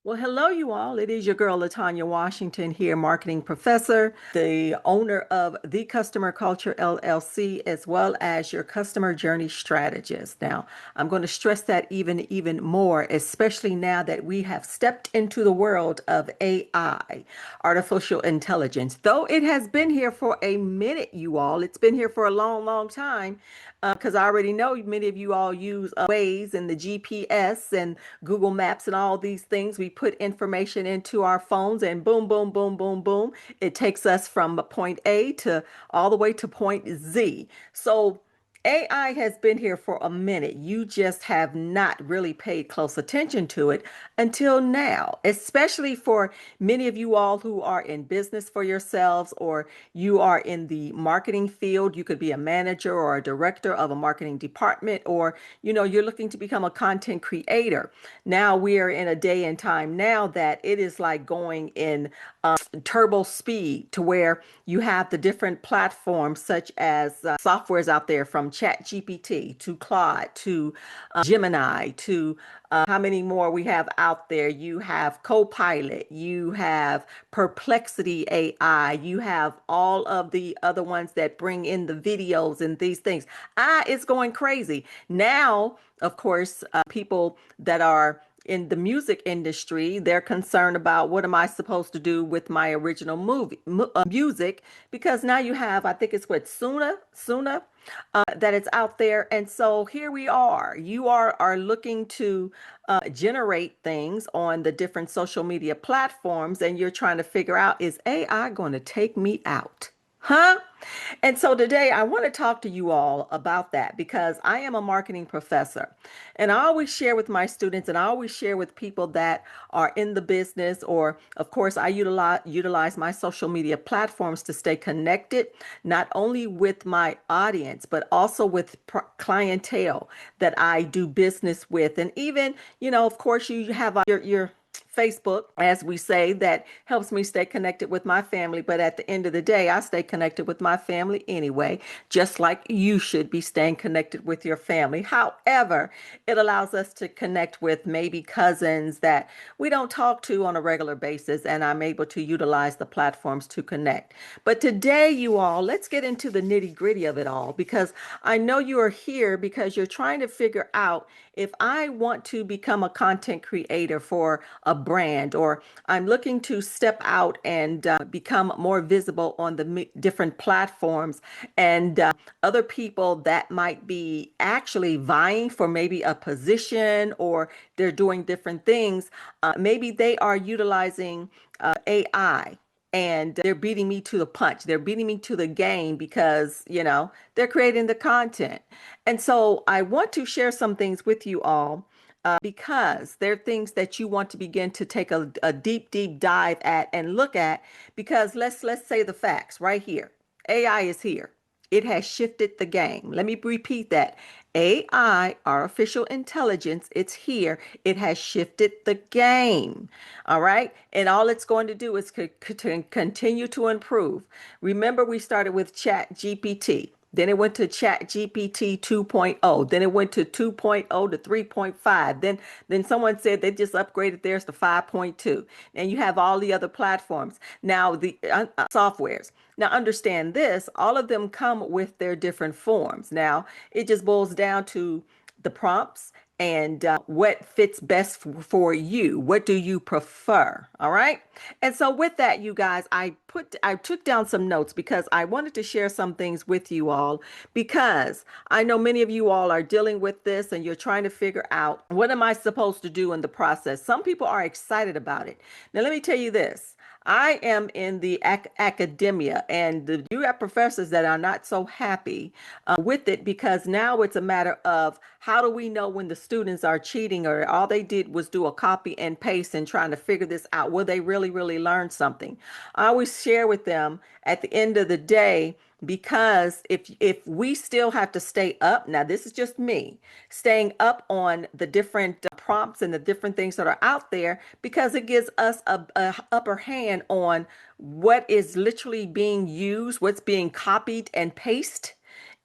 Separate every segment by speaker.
Speaker 1: Well, hello, you all. It is your girl, Latanya Washington here, marketing professor, the owner of The Customer Culture LLC, as well as your customer journey strategist. Now, I'm going to stress that even more, especially now that we have stepped into the world of AI, artificial intelligence. Though it has been here for a minute, you all, it's been here for a long time. Because I already know many of you all use Waze and the GPS and Google Maps and all these things. We put information into our phones and boom, boom, boom, boom, boom. It takes us from point A to all the way to point Z. So AI has been here for a minute. You just have not really paid close attention to it until now, especially for many of you all who are in business for yourselves or you are in the marketing field. You could be a manager or a director of a marketing department, or you're looking to become a content creator. Now we are in a day and time now that it is like going in turbo speed to where you have the different platforms such as softwares out there from ChatGPT to Claude to Gemini to how many more we have out there. You have Copilot, you have Perplexity AI, you have all of the other ones that bring in the videos and these things. It's going crazy. Now, of course, people that are in the music industry, they're concerned about what am I supposed to do with my original music, because now you have, I think it's what, Suna, that it's out there. And so here we are. You are looking to generate things on the different social media platforms, and you're trying to figure out, is AI going to take me out? Huh? And so today I want to talk to you all about that because I am a marketing professor. And I always share with my students and I always share with people that are in the business, or of course I utilize my social media platforms to stay connected, not only with my audience, but also with clientele that I do business with. And even, of course you have your Facebook, as we say, that helps me stay connected with my family. But at the end of the day, I stay connected with my family anyway, just like you should be staying connected with your family. However, it allows us to connect with maybe cousins that we don't talk to on a regular basis, and I'm able to utilize the platforms to connect. But today, you all, let's get into the nitty gritty of it all because I know you are here because you're trying to figure out if I want to become a content creator for a brand, or I'm looking to step out and become more visible on the different platforms, and other people that might be actually vying for maybe a position or they're doing different things. Maybe they are utilizing AI and they're beating me to the punch. They're beating me to the game because, they're creating the content. And so I want to share some things with you all because they're things that you want to begin to take a deep dive at and look at, because let's say the facts right here. AI is here. It has shifted the game. Let me repeat that. AI, artificial intelligence, it's here. It has shifted the game. All right. And all it's going to do is continue to improve. Remember, we started with Chat GPT. Then it went to Chat GPT 2.0. Then it went to 2.0 to 3.5. Then someone said they just upgraded theirs to 5.2. And you have all the other platforms. Now the softwares. Now understand this, all of them come with their different forms. Now it just boils down to the prompts and what fits best for you. What do you prefer? All right. And so with that, you guys, I took down some notes because I wanted to share some things with you all, because I know many of you all are dealing with this and you're trying to figure out, what am I supposed to do in the process? Some people are excited about it. Now let me tell you this. I am in the academia, and you have professors that are not so happy with it, because now it's a matter of, how do we know when the students are cheating or all they did was do a copy and paste and trying to figure this out? Will they really learn something? I always share with them at the end of the day, because if we still have to stay up, now this is just me staying up on the different prompts and the different things that are out there, because it gives us a upper hand on what is literally being used, what's being copied and pasted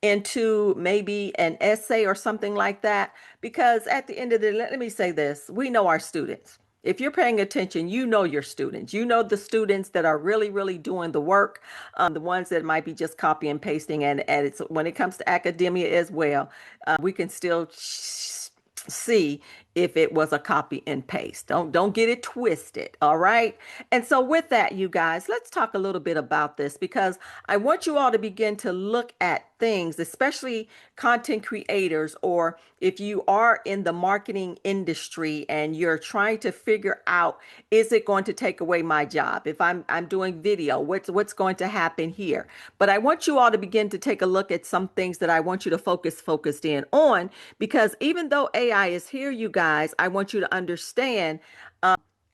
Speaker 1: into maybe an essay or something like that. Because at the end of the day, let me say this, we know our students. If you're paying attention, you know your students. You know the students that are really, really doing the work, the ones that might be just copy and pasting. And it's when it comes to academia as well, we can still see if it was a copy and paste. Don't get it twisted, all right? And so with that, you guys, let's talk a little bit about this because I want you all to begin to look at things, especially content creators, or if you are in the marketing industry and you're trying to figure out, is it going to take away my job? If I'm doing video, what's going to happen here? But I want you all to begin to take a look at some things that I want you to focused in on, because even though AI is here, you guys, I want you to understand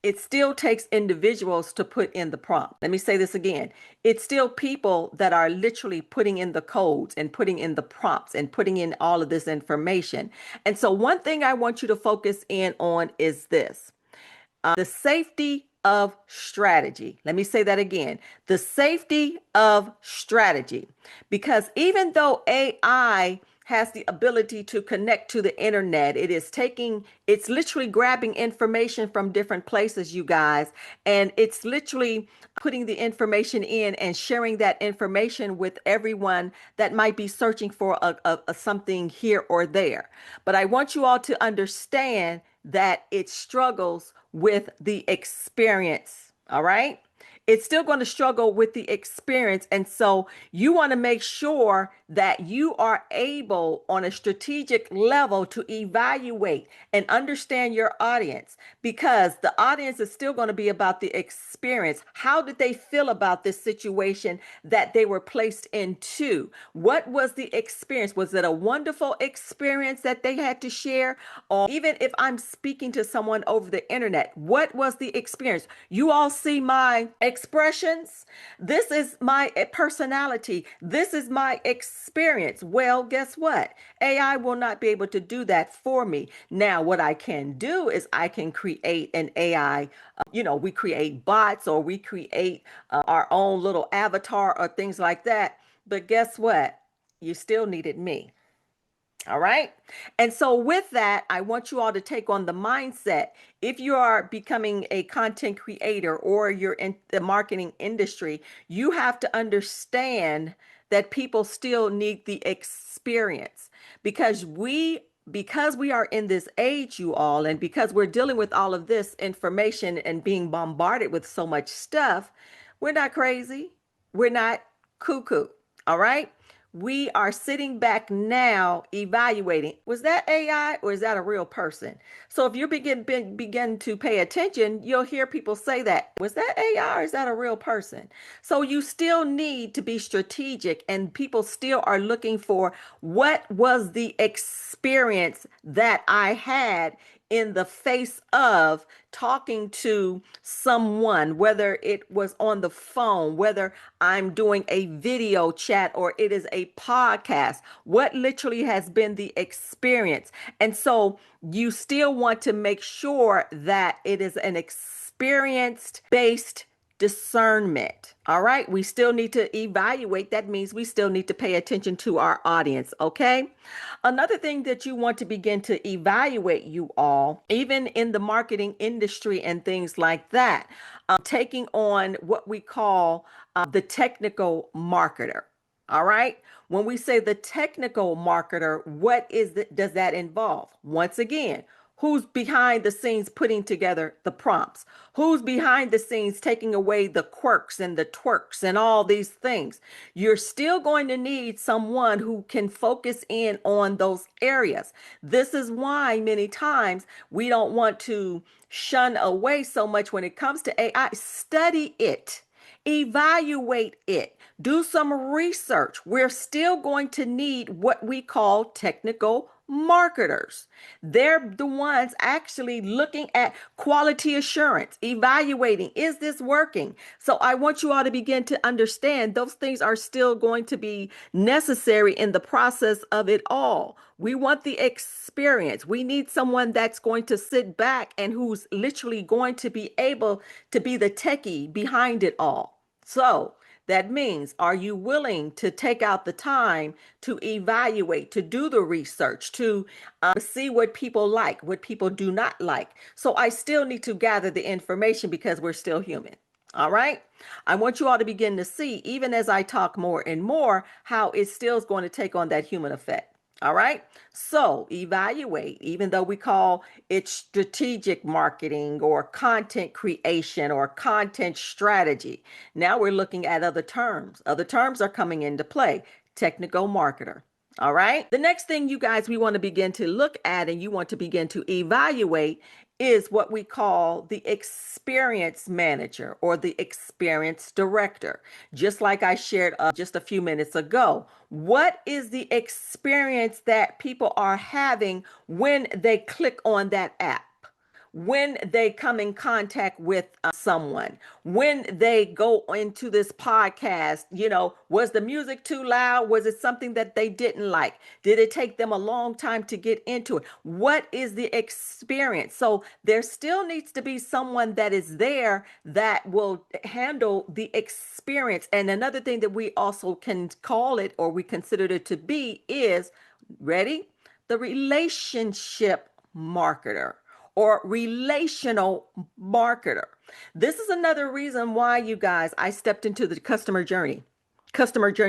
Speaker 1: it still takes individuals to put in the prompt. Let me say this again. It's still people that are literally putting in the codes and putting in the prompts and putting in all of this information. And so, one thing I want you to focus in on is this: the safety of strategy. Let me say that again: the safety of strategy. Because even though AI has the ability to connect to the internet, it's literally grabbing information from different places, you guys, and it's literally putting the information in and sharing that information with everyone that might be searching for a something here or there. But I want you all to understand that it struggles with the experience. All right. It's still going to struggle with the experience. And so you want to make sure that you are able on a strategic level to evaluate and understand your audience, because the audience is still going to be about the experience. How did they feel about this situation that they were placed into? What was the experience? Was it a wonderful experience that they had to share? Or even if I'm speaking to someone over the internet, what was the experience? You all see my expressions. This is my personality. This is my experience. Well, guess what? AI will not be able to do that for me. Now, what I can do is I can create an AI. We create bots, or we create our own little avatar or things like that. But guess what? You still needed me. All right. And so, with that, I want you all to take on the mindset. If you are becoming a content creator or you're in the marketing industry, you have to understand that people still need the experience, because we are in this age, you all, and because we're dealing with all of this information and being bombarded with so much stuff. We're not crazy. We're not cuckoo. All right. We are sitting back now evaluating, was that AI or is that a real person? So if you begin to pay attention, you'll hear people say that, was that AI or is that a real person? So you still need to be strategic, and people still are looking for, what was the experience that I had in the face of talking to someone, whether it was on the phone, whether I'm doing a video chat, or it is a podcast. What literally has been the experience? And so you still want to make sure that it is an experienced based discernment. All right. We still need to evaluate. That means we still need to pay attention to our audience. Okay. Another thing that you want to begin to evaluate, you all, even in the marketing industry and things like that, taking on what we call the technical marketer. All right. When we say the technical marketer, does that involve? Once again, who's behind the scenes putting together the prompts? Who's behind the scenes taking away the quirks and the twerks and all these things? You're still going to need someone who can focus in on those areas. This is why many times we don't want to shun away so much when it comes to AI. Study it. Evaluate it. Do some research. We're still going to need what we call technical marketers. They're the ones actually looking at quality assurance, evaluating, is this working? So I want you all to begin to understand those things are still going to be necessary in the process of it all. We want the experience. We need someone that's going to sit back and who's literally going to be able to be the techie behind it all. So That means, are you willing to take out the time to evaluate, to do the research, to see what people like, what people do not like? So I still need to gather the information because we're still human. All right. I want you all to begin to see, even as I talk more and more, how it still is going to take on that human effect. All right. So evaluate, even though we call it strategic marketing or content creation or content strategy. Now we're looking at other terms. Other terms are coming into play. Technical marketer. All right. The next thing, you guys, we want to begin to look at and you want to begin to evaluate is what we call the experience manager or the experience director. Just like I shared just a few minutes ago, what is the experience that people are having when they click on that app? When they come in contact with someone, when they go into this podcast, was the music too loud? Was it something that they didn't like? Did it take them a long time to get into it? What is the experience? So there still needs to be someone that is there that will handle the experience. And another thing that we also can call it, or we consider it to be, is, ready? The relationship marketer or relational marketer. This is another reason why, you guys, I stepped into the customer journey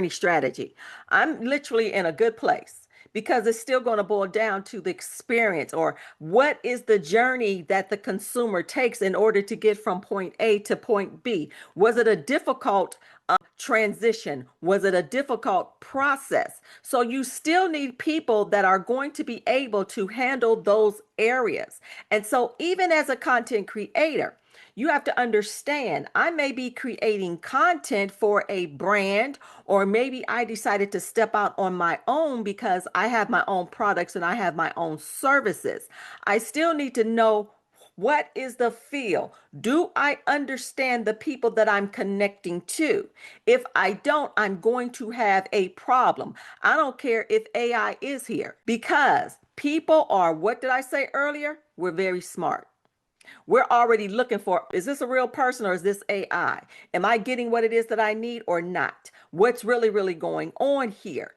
Speaker 1: strategy. I'm literally in a good place because it's still going to boil down to the experience, or what is the journey that the consumer takes in order to get from point A to point B. Was it a difficult transition? Was it a difficult process? So you still need people that are going to be able to handle those areas. And so even as a content creator, you have to understand, I may be creating content for a brand, or maybe I decided to step out on my own because I have my own products and I have my own services. I still need to know, what is the feel? Do I understand the people that I'm connecting to? If I don't, I'm going to have a problem. I don't care if AI is here, because people are, what did I say earlier? We're very smart. We're already looking for, is this a real person or is this AI? Am I getting what it is that I need or not? What's really, really going on here?